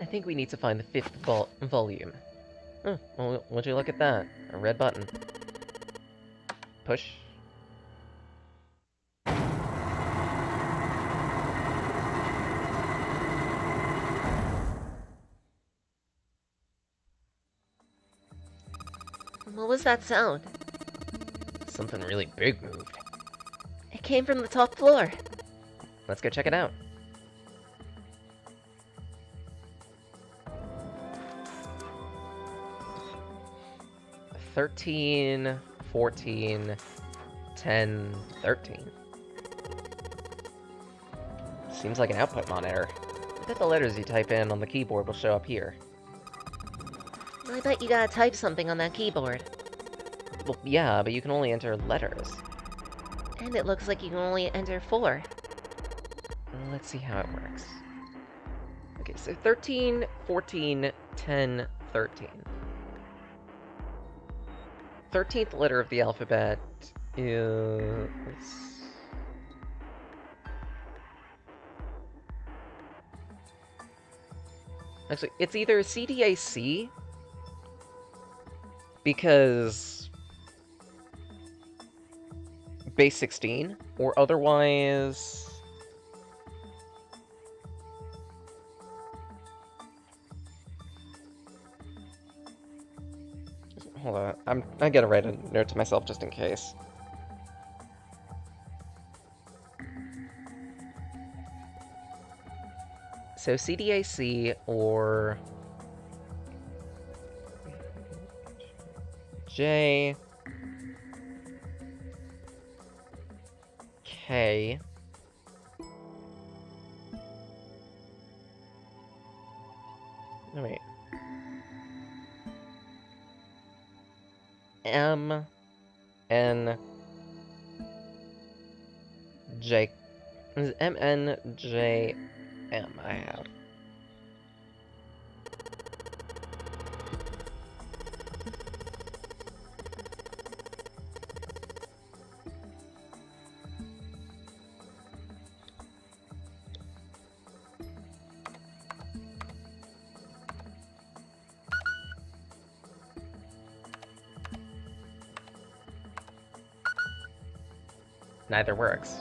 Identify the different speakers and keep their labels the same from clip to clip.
Speaker 1: think we need to find the fifth volume. Oh, well, would you look at that? A red button. Push.
Speaker 2: What was that sound?
Speaker 1: Something really big moved.
Speaker 2: It came from the top floor.
Speaker 1: Let's go check it out. "13, 14, 10, 13. Seems like an output monitor. I bet the letters you type in on the keyboard will show up here.
Speaker 2: I bet you gotta type something on that keyboard.
Speaker 1: Well, yeah, but you can only enter letters.
Speaker 2: And it looks like you can only enter 4.
Speaker 1: Let's see how it works. Okay, so 13, 14, 10, 13. 13th letter of the alphabet is... Actually, it's either CDAC, because base 16, or otherwise... Hold on, I gotta write a note to myself just in case. So CDAC or J K no, wait. M N J M N J M I have. Neither works.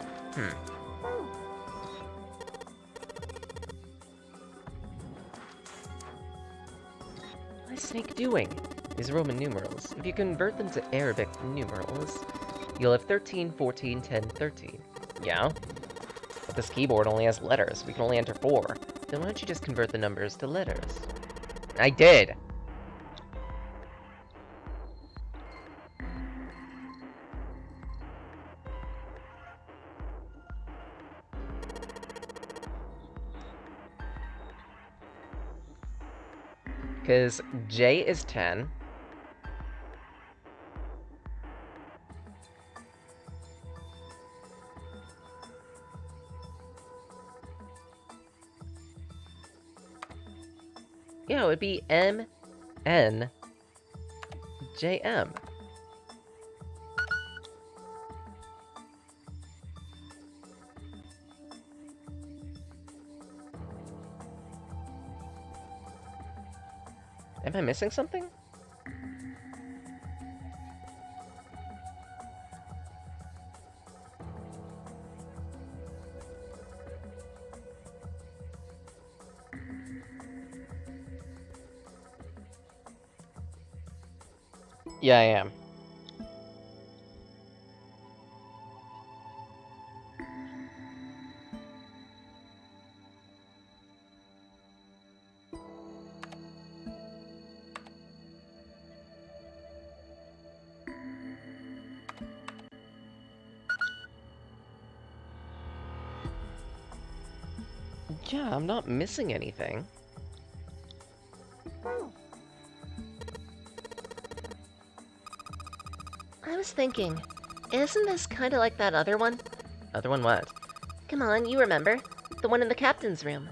Speaker 1: What is Snake doing? These Roman numerals. If you convert them to Arabic numerals, you'll have 13, 14, 10, 13. Yeah? But this keyboard only has letters. We can only enter 4. Then why don't you just convert the numbers to letters? I did! Because J is 10. Yeah, it would be M, N, J, M. Am I missing something? Yeah, I am. Yeah, I'm not missing anything.
Speaker 2: I was thinking, isn't this kinda like that other one?
Speaker 1: Other one what?
Speaker 2: Come on, you remember. The one in the captain's room.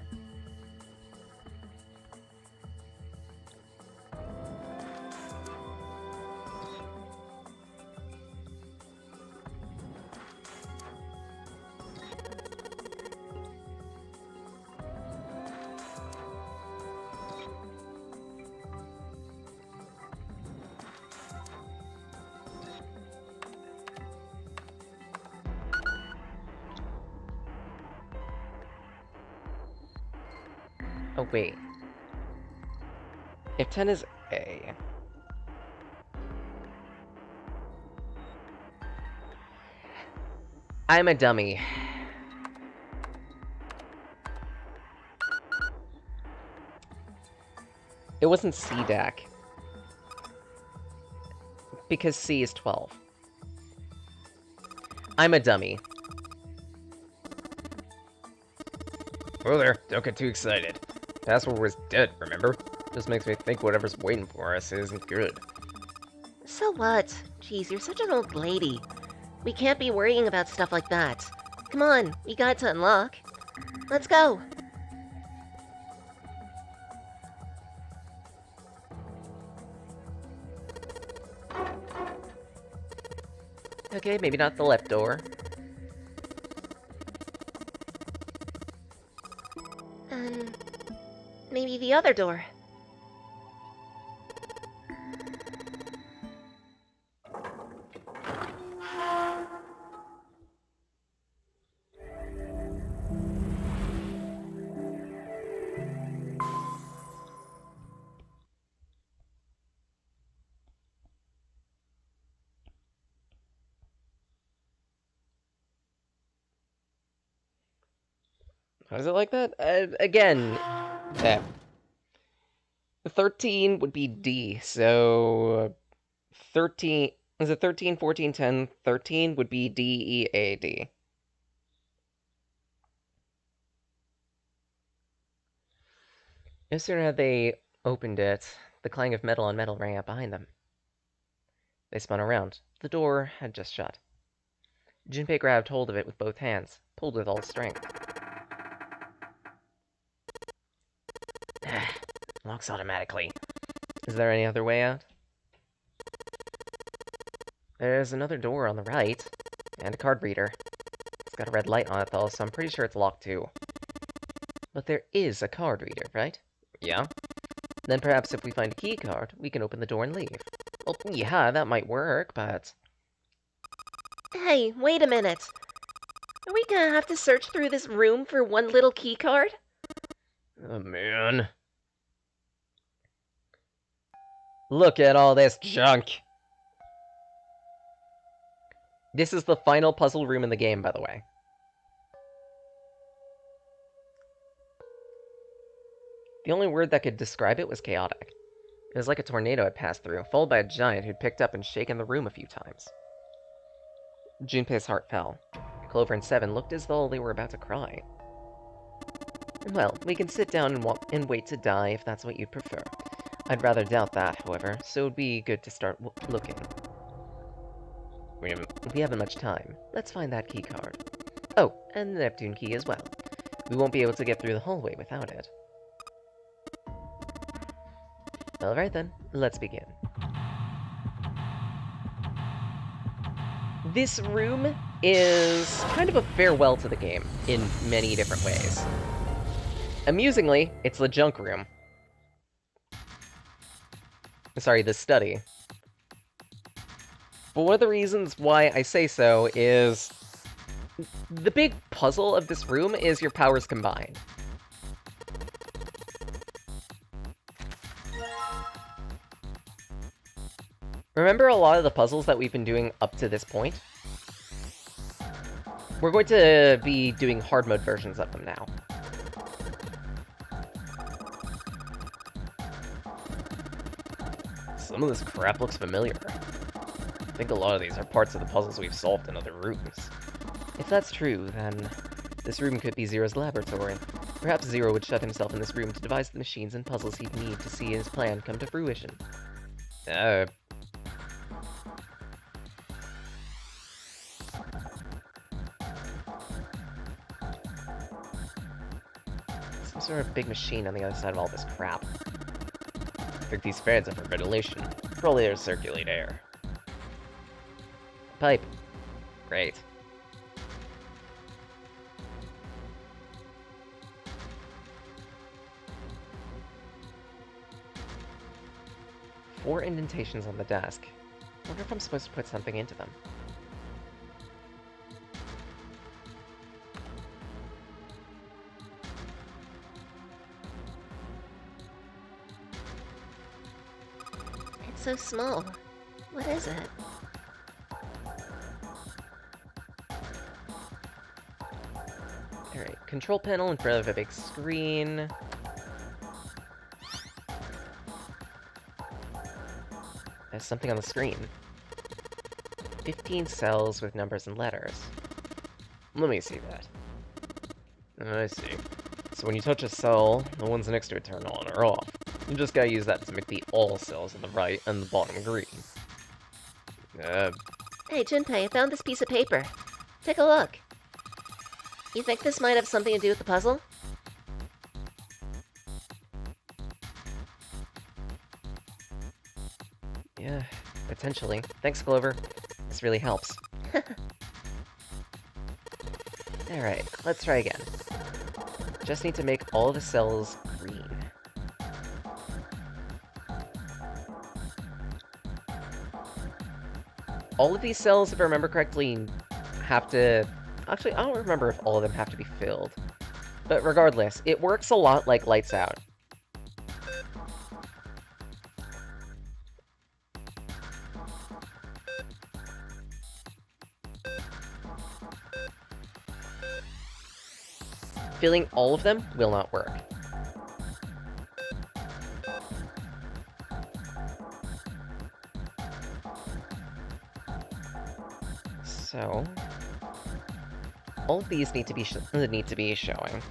Speaker 1: Oh, wait. If 10 is A... I'm a dummy. It wasn't C deck. Because C is 12. I'm a dummy. Whoa there, don't get too excited. Password was dead, remember? Just makes me think whatever's waiting for us isn't good.
Speaker 2: So what? Jeez, you're such an old lady. We can't be worrying about stuff like that. Come on, we got to unlock. Let's go.
Speaker 1: Okay, maybe not the left door.
Speaker 2: And maybe the other door.
Speaker 1: Why is it like that? Again, 13 would be D, so 13, is it 13, 14, 10, 13 would be D, E, A, D. No sooner had they opened it, the clang of metal on metal rang out behind them. They spun around. The door had just shut. Junpei grabbed hold of it with both hands, pulled with all strength. Locks automatically. Is there any other way out? There's another door on the right, and a card reader. It's got a red light on it though, so I'm pretty sure it's locked too. But there is a card reader, right? Yeah. Then perhaps if we find a key card, we can open the door and leave. Well, yeah, that might work, but...
Speaker 2: Hey, wait a minute. Are we gonna have to search through this room for one little key card?
Speaker 1: Oh, man. Look at all this junk. This is the final puzzle room in the game, by the way. The only word that could describe it was chaotic. It was like a tornado had passed through, followed by a giant who'd picked up and shaken the room a few times. Junpei's heart fell. Clover and Seven looked as though they were about to cry. Well, we can sit down and wait to die if that's what you'd prefer. I'd rather doubt that, however, so it'd be good to start looking. We haven't much time. Let's find that key card. Oh, and the Neptune key as well. We won't be able to get through the hallway without it. Alright then, let's begin. This room is kind of a farewell to the game in many different ways. Amusingly, it's the junk room. Sorry, the study. But one of the reasons why I say so is the big puzzle of this room is your powers combined. Remember a lot of the puzzles that we've been doing up to this point? We're going to be doing hard mode versions of them now. Some of this crap looks familiar. I think a lot of these are parts of the puzzles we've solved in other rooms. If that's true, then this room could be Zero's laboratory. Perhaps Zero would shut himself in this room to devise the machines and puzzles he'd need to see his plan come to fruition. Some sort of big machine on the other side of all this crap. I think these fans are for ventilation. Probably to circulate air. Pipe. Great. Four indentations on the desk. Wonder if I'm supposed to put something into them.
Speaker 2: so small. What is it?
Speaker 1: Alright, control panel in front of a big screen. There's something on the screen. 15 cells with numbers and letters. Let me see that. I see. So when you touch a cell, the ones next to it turn on or off. You just gotta use that to make the all cells on the right and the bottom green.
Speaker 2: Hey, Junpei, I found this piece of paper. Take a look. You think this might have something to do with the puzzle?
Speaker 1: Yeah, potentially. Thanks, Clover. This really helps. Alright, let's try again. Just need to make all the cells green. All of these cells, if I remember correctly, have to... Actually, I don't remember if all of them have to be filled. But regardless, it works a lot like Lights Out. Filling all of them will not work. So... all of these need to be showing. Those need to be showing.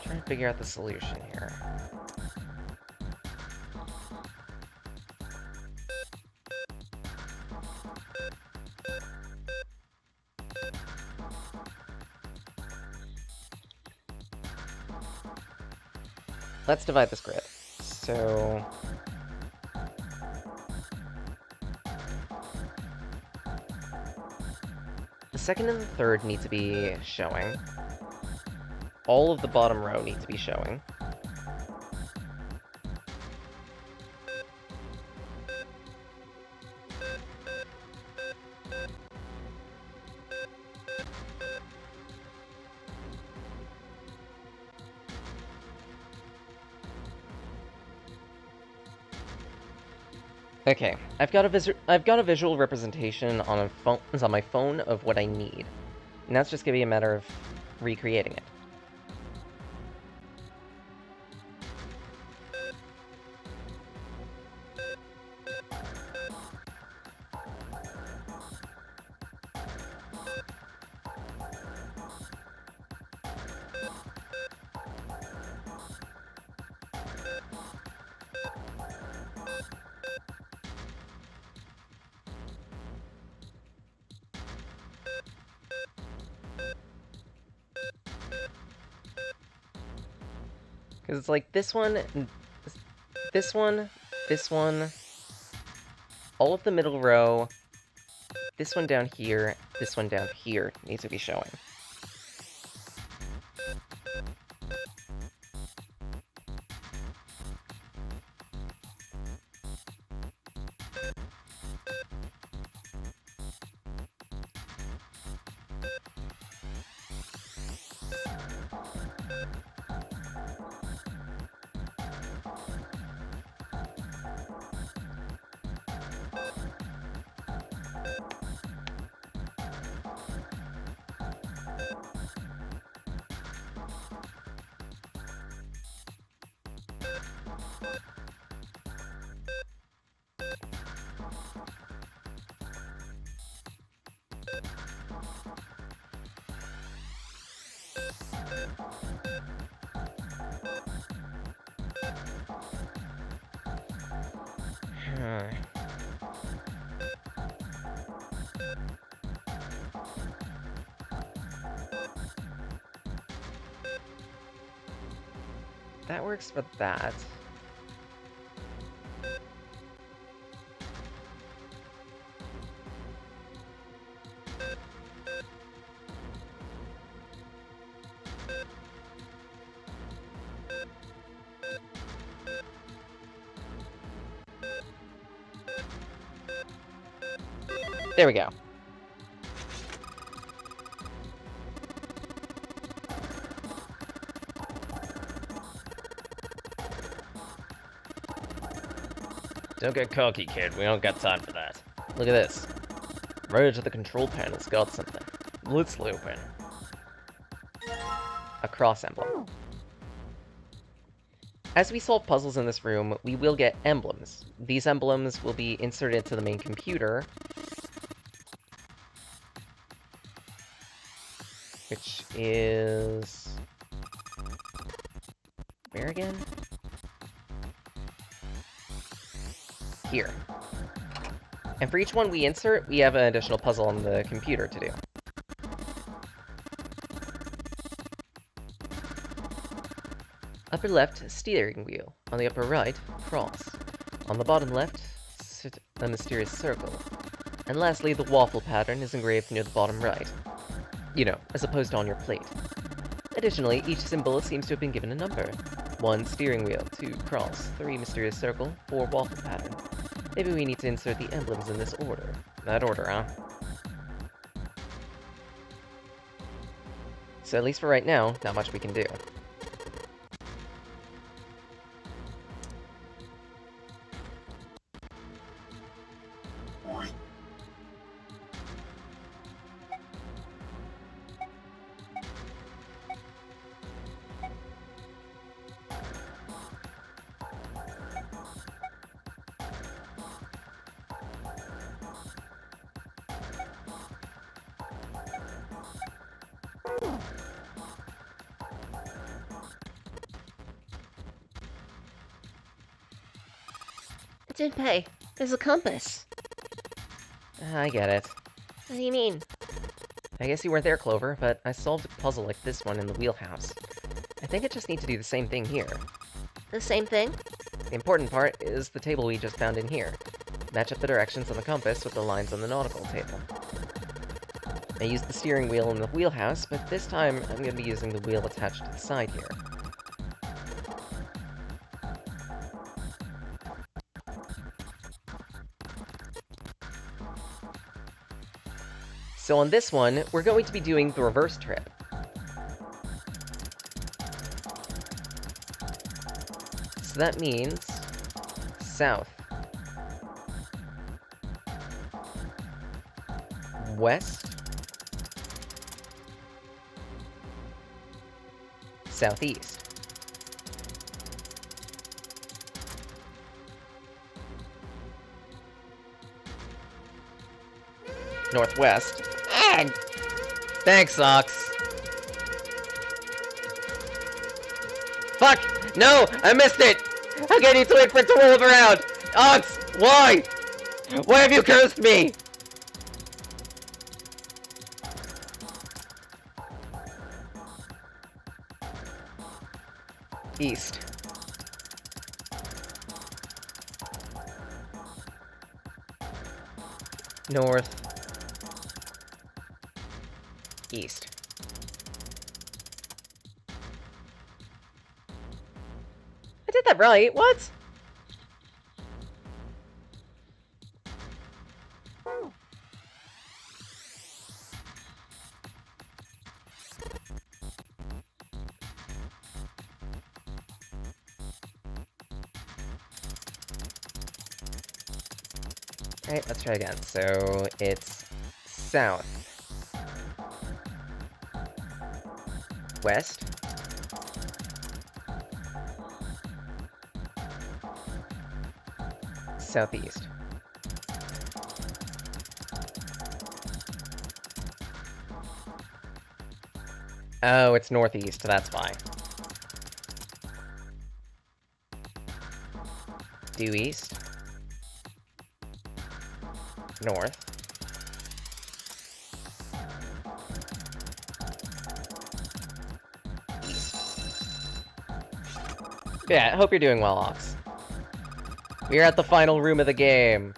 Speaker 1: Trying to figure out the solution here. Let's divide this grid. So... the second and the third need to be showing. All of the bottom row need to be showing. Okay, I've got a visual representation on my phone of what I need. And that's just gonna be a matter of recreating it. Because it's like this one, this one, this one, all of the middle row, this one down here, this one down here needs to be showing. that works for that. There we go. Don't get cocky, kid. We don't got time for that. Look at this. Right to the control panel's got something. Let's open. A cross emblem. As we solve puzzles in this room, we will get emblems. These emblems will be inserted to the main computer, which is... where again? Here. And for each one we insert, we have an additional puzzle on the computer to do. Upper left, steering wheel. On the upper right, cross. On the bottom left, a mysterious circle. And lastly, the waffle pattern is engraved near the bottom right. You know, as opposed to on your plate. Additionally, each symbol seems to have been given a number. 1, steering wheel. 2, cross. 3, mysterious circle. 4, waffle pattern. Maybe we need to insert the emblems in this order. That order, huh? So at least for right now, not much we can do.
Speaker 2: Junpei, there's a compass.
Speaker 1: I get it.
Speaker 2: What do you mean?
Speaker 1: I guess you weren't there, Clover, but I solved a puzzle like this one in the wheelhouse. I think I just need to do the same thing here.
Speaker 2: The same thing?
Speaker 1: The important part is the table we just found in here. Match up the directions on the compass with the lines on the nautical table. I used the steering wheel in the wheelhouse, but this time I'm going to be using the wheel attached to the side here. So on this one, we're going to be doing the reverse trip. So that means south, west, southeast. Northwest. Ah! Thanks, Ox. Fuck! No! I missed it! How can you wait for it to roll around? Ox! Why? Why have you cursed me? East. North. East. I did that right, what? Alright, let's try again. So, it's south, west, southeast. Oh, it's northeast, that's why. Due east. North. East. Yeah, I hope you're doing well, Ox. We're at the final room of the game.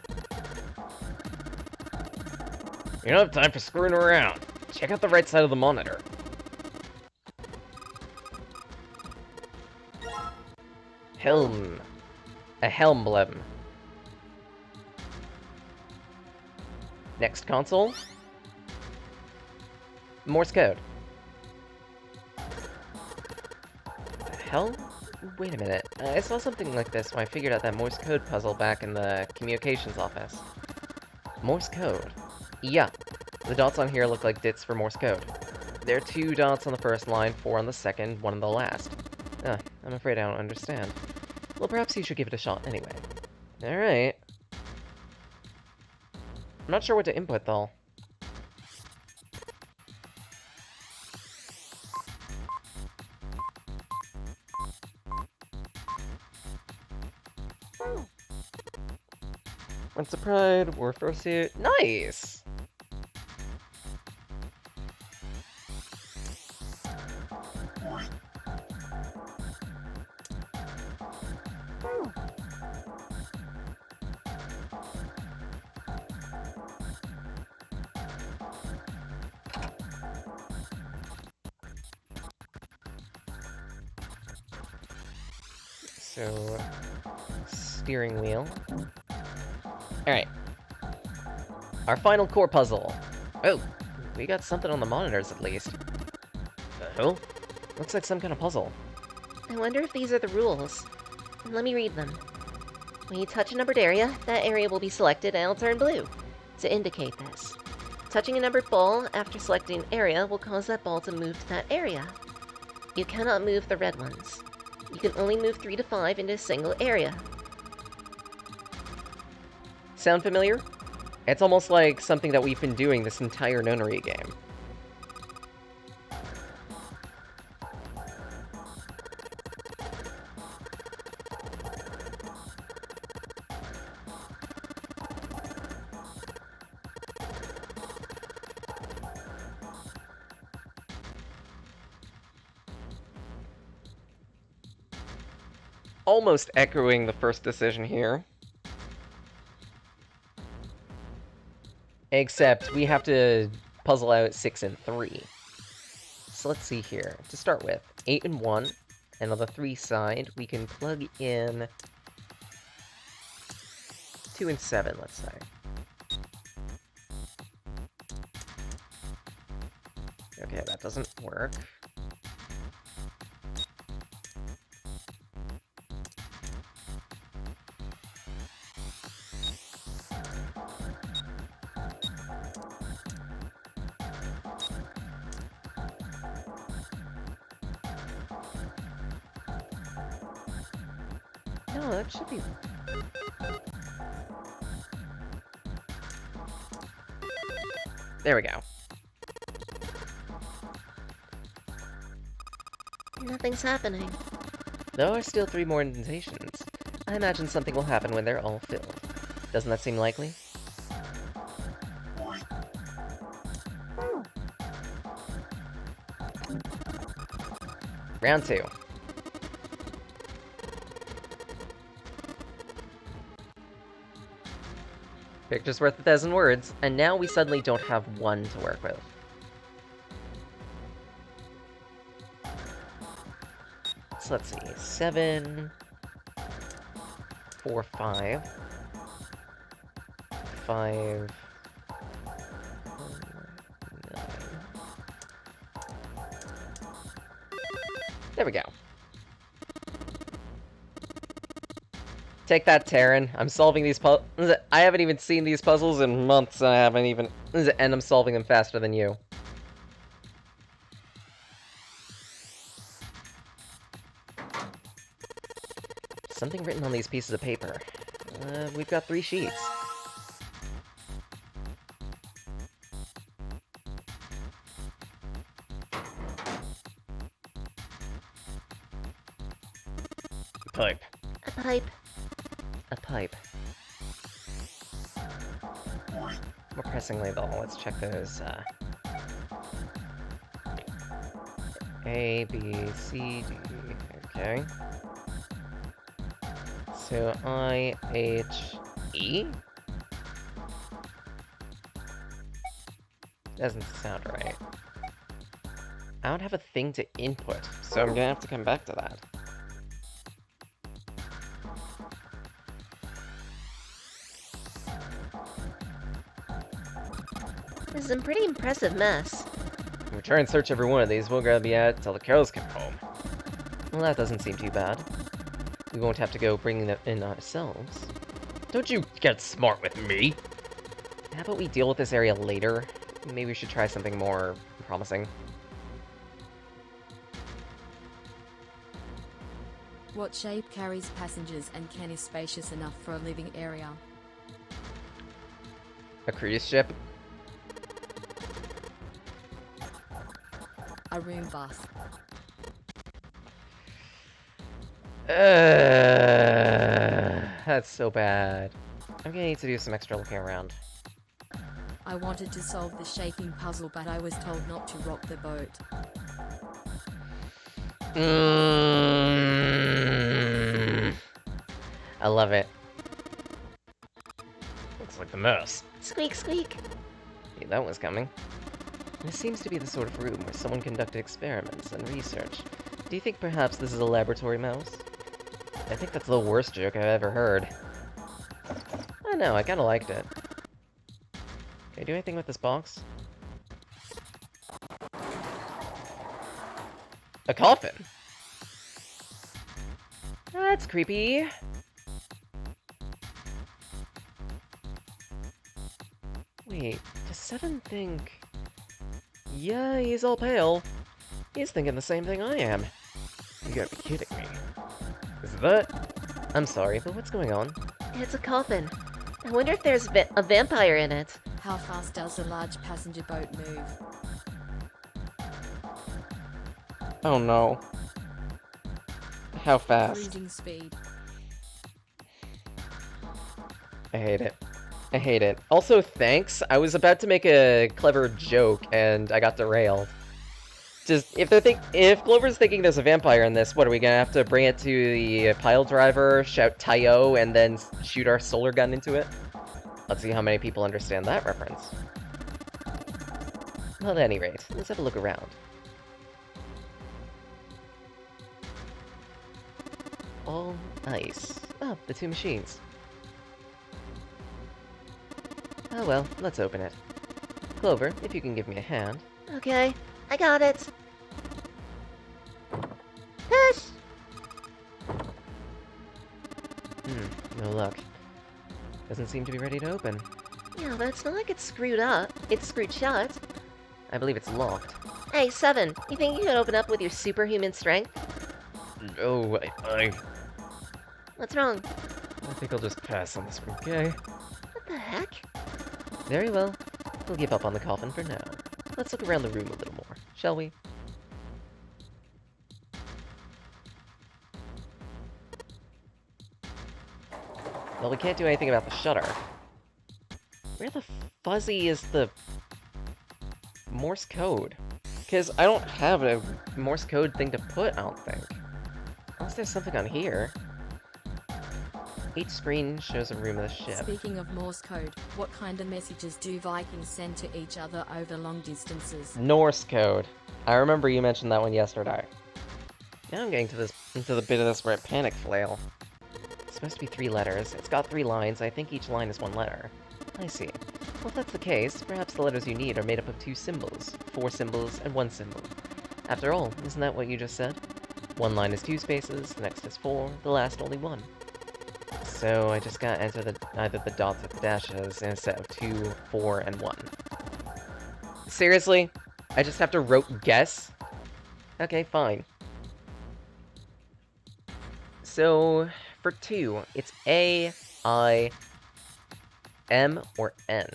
Speaker 1: You don't have time for screwing around. Check out the right side of the monitor. Helm. A Helmblem. Next console. Morse code. The hell? Wait a minute. I saw something like this when I figured out that Morse code puzzle back in the communications office. Morse code. Yeah. The dots on here look like dits for Morse code. There are 2 dots on the first line, 4 on the second, 1 on the last. I'm afraid I don't understand. Well, perhaps you should give it a shot anyway. Alright. I'm not sure what to input, though. Once a pride, war fursuit. Nice! So, steering wheel. Alright. Our final core puzzle. Oh, we got something on the monitors at least. Oh? Looks like some kind of puzzle.
Speaker 2: I wonder if these are the rules. Let me read them. When you touch a numbered area, that area will be selected and it'll turn blue. To indicate this, touching a numbered ball after selecting area will cause that ball to move to that area. You cannot move the red ones. You can only move 3 to 5 into a single area.
Speaker 1: Sound familiar? It's almost like something that we've been doing this entire nonary game. Almost echoing the first decision here. Except we have to puzzle out 6 and 3. So let's see here. To start with, 8 and 1, and on the 3 side, we can plug in 2 and 7, let's say. Okay, that doesn't work. No, that should be... There we go.
Speaker 2: Nothing's happening.
Speaker 1: There are still 3 more indentations. I imagine something will happen when they're all filled. Doesn't that seem likely? Round 2. Picture's worth 1,000 words, and now we suddenly don't have 1 to work with. So let's see, 7, 4, 5, 5, 9. There we go. Take that, Terran. I'm solving these puzzles. I haven't even seen these puzzles in months, and I haven't even... And I'm solving them faster than you. Something written on these pieces of paper. We've got 3 sheets. Pipe.
Speaker 2: A pipe.
Speaker 1: A pipe. More pressingly, though, let's check those, A, B, C, D... Okay. So I, H, E? Doesn't sound right. I don't have a thing to input, so I'm gonna have to come back to that.
Speaker 2: This is a pretty impressive mess.
Speaker 1: If we try and search every one of these, we'll grab the ad till the cows come home. Well, that doesn't seem too bad. We won't have to go bringing them in ourselves. Don't you get smart with me! How about we deal with this area later? Maybe we should try something more promising.
Speaker 3: What shape carries passengers and can is spacious enough for a living area?
Speaker 1: A cruise ship?
Speaker 3: A room bus.
Speaker 1: That's so bad. I'm gonna need to do some extra looking around.
Speaker 3: I wanted to solve the shaking puzzle, but I was told not to rock the boat.
Speaker 1: I love it. Looks like the mouse.
Speaker 2: Squeak, squeak.
Speaker 1: Knew that was coming. This seems to be the sort of room where someone conducted experiments and research. Do you think perhaps this is a laboratory mouse? I think that's the worst joke I've ever heard. I don't know, I kinda liked it. Can I do anything with this box? A coffin! That's creepy. Wait, does Seven think... Yeah, he's all pale. He's thinking the same thing I am. You gotta be kidding me. Is that... I'm sorry, but what's going on?
Speaker 2: It's a coffin. I wonder if there's a vampire in it.
Speaker 3: How fast does a large passenger boat move?
Speaker 1: Oh no. How fast?
Speaker 3: Cruising speed.
Speaker 1: I hate it. I hate it. Also, thanks. I was about to make a clever joke, and I got derailed. Just, if Clover's thinking there's a vampire in this, what, are we gonna have to bring it to the pile driver, shout Tayo, and then shoot our solar gun into it? Let's see how many people understand that reference. Well, at any rate, let's have a look around. All ice. Oh, the two machines. Oh well, let's open it. Clover, if you can give me a hand.
Speaker 2: Okay, I got it. Push!
Speaker 1: No luck. Doesn't seem to be ready to open.
Speaker 2: Yeah, but it's not like it's screwed up. It's screwed shut.
Speaker 1: I believe it's locked.
Speaker 2: Hey, Seven, you think you could open up with your superhuman strength?
Speaker 1: Oh, I
Speaker 2: What's wrong?
Speaker 1: think I'll just pass on this one, okay?
Speaker 2: What the heck?
Speaker 1: Very well. We'll give up on the coffin for now. Let's look around the room a little more, shall we? Well, we can't do anything about the shutter. Where the fuzzy is the Morse code? Because I don't have a Morse code thing to put, I don't think. Unless there's something on here. Each screen shows a room of the ship.
Speaker 3: Speaking of Morse code, what kind of messages do Vikings send to each other over long distances?
Speaker 1: Norse code. I remember you mentioned that one yesterday. Now I'm getting into the bit of this where it panic flail. It's supposed to be 3 letters. It's got 3 lines. I think each line is 1 letter. I see. Well, if that's the case, perhaps the letters you need are made up of 2 symbols, 4 symbols, and 1 symbol. After all, isn't that what you just said? One line is 2 spaces, the next is 4, the last only 1. So I just gotta enter either the dots or the dashes in a set of 2, 4, and 1. Seriously? I just have to rote guess? Okay, fine. So, for 2, it's A, I, M, or N.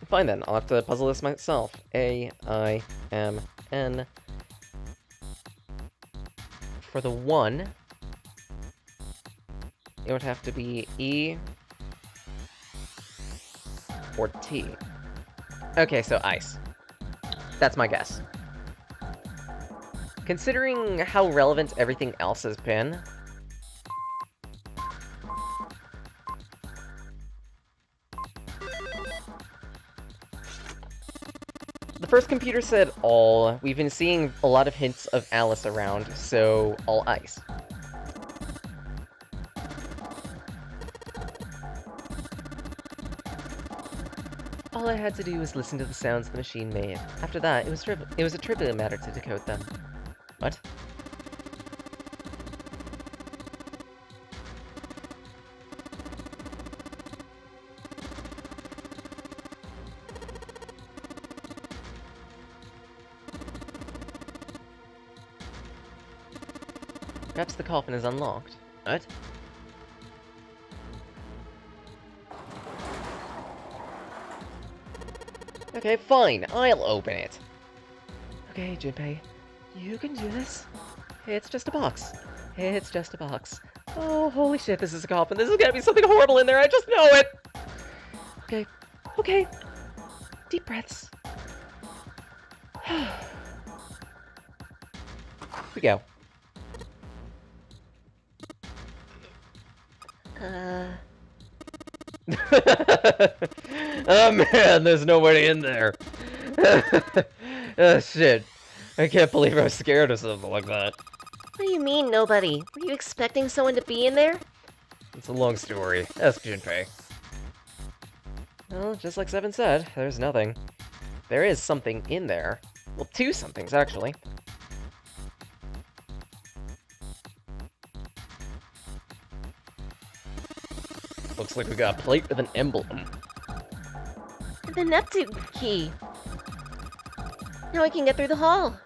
Speaker 1: Fine then, I'll have to puzzle this myself. A, I, M, N. For the 1, it would have to be E or T. Okay, so ice. That's my guess. Considering how relevant everything else has been, first computer said all. We've been seeing a lot of hints of Alice around, so all ice. All I had to do was listen to the sounds the machine made. After that, it was a trivial matter to decode them. What? Perhaps the coffin is unlocked. What? Okay, fine. I'll open it. Okay, Junpei. You can do this. It's just a box. It's just a box. Oh, holy shit, this is a coffin. This is gonna be something horrible in there. I just know it! Okay. Okay. Deep breaths. Here we go. Oh man, there's nobody in there. Oh shit. I can't believe I was scared of something like that.
Speaker 2: What do you mean, nobody? Were you expecting someone to be in there?
Speaker 1: It's a long story. Ask Junpei. Well, just like Seven said, there's nothing. There is something in there. Well, two somethings, actually. Looks like we got a plate with an emblem.
Speaker 2: The Neptune key. Now I can get through the hall.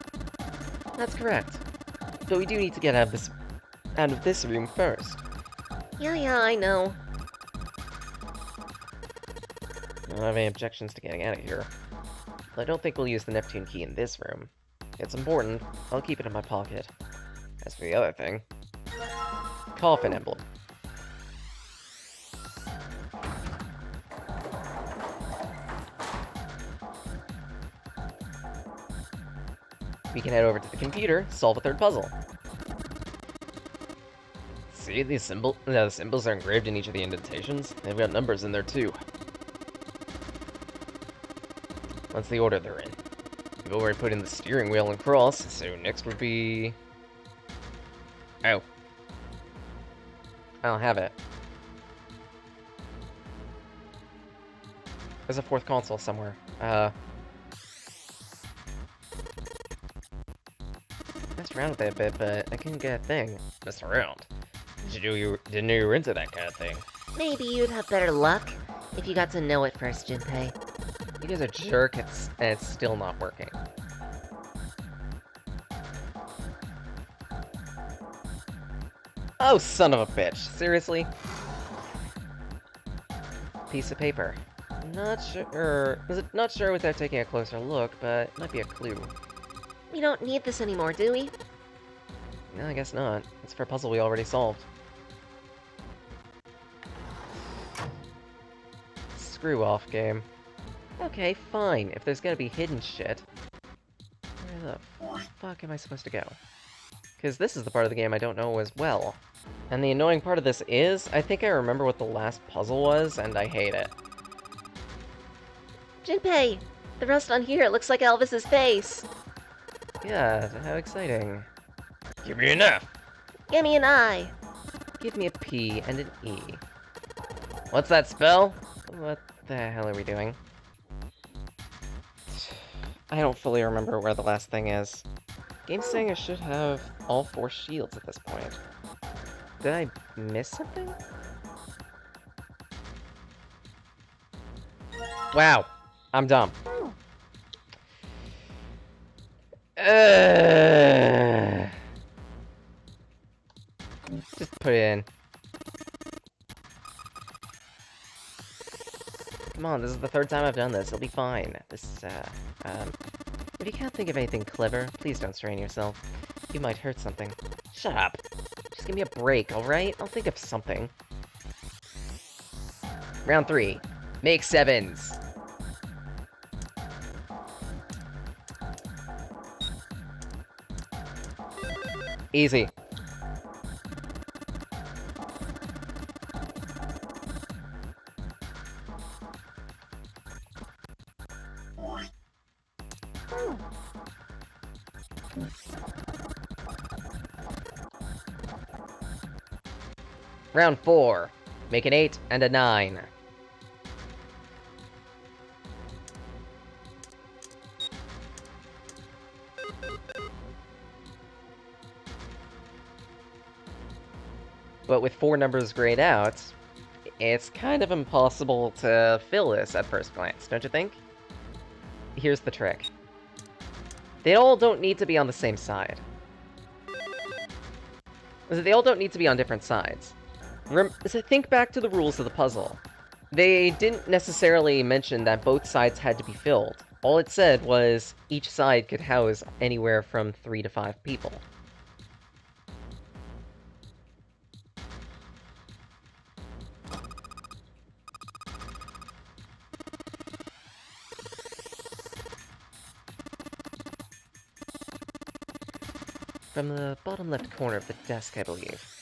Speaker 1: That's correct. But we do need to get out of this room first.
Speaker 2: Yeah, I know.
Speaker 1: I don't have any objections to getting out of here. But I don't think we'll use the Neptune key in this room. It's important. I'll keep it in my pocket. As for the other thing... Coffin emblem. We can head over to the computer, solve a third puzzle. See, the symbols are engraved in each of the indentations. They've got numbers in there too. That's the order they're in. We've already put in the steering wheel and cross, so next would be... Oh. I don't have it. There's a fourth console somewhere. Messed around with it a bit, but I couldn't get a thing. Messed around? Didn't know you were into that kind of thing.
Speaker 2: Maybe you'd have better luck if you got to know it first, Junpei.
Speaker 1: You guys are jerk, and it's still not working. Oh, son of a bitch. Seriously? Piece of paper. Not sure without taking a closer look, but it might be a clue.
Speaker 2: We don't need this anymore, do we?
Speaker 1: No, I guess not. It's for a puzzle we already solved. Screw off, game. Okay, fine. If there's gonna be hidden shit, where the fuck am I supposed to go? Because this is the part of the game I don't know as well. And the annoying part of this is, I think I remember what the last puzzle was, and I hate it.
Speaker 2: Junpei! The rust on here looks like Elvis's face!
Speaker 1: Yeah, how exciting. Give me an F!
Speaker 2: Give me an I!
Speaker 1: Give me a P and an E. What's that spell? What the hell are we doing? I don't fully remember where the last thing is. Game's saying I should have all 4 shields at this point. Did I miss something? Wow. I'm dumb. Just put it in. Come on, this is the 3rd time I've done this. It'll be fine. If you can't think of anything clever, please don't strain yourself. You might hurt something. Shut up. Just give me a break, alright? I'll think of something. Round 3. Make 7s. Easy. Round 4. Make an 8 and a 9. But with 4 numbers grayed out, it's kind of impossible to fill this at first glance, don't you think? Here's the trick. They all don't need to be on the same side. They all don't need to be on different sides. So think back to the rules of the puzzle. They didn't necessarily mention that both sides had to be filled. All it said was each side could house anywhere from 3 to 5 people. From the bottom left corner of the desk, I believe.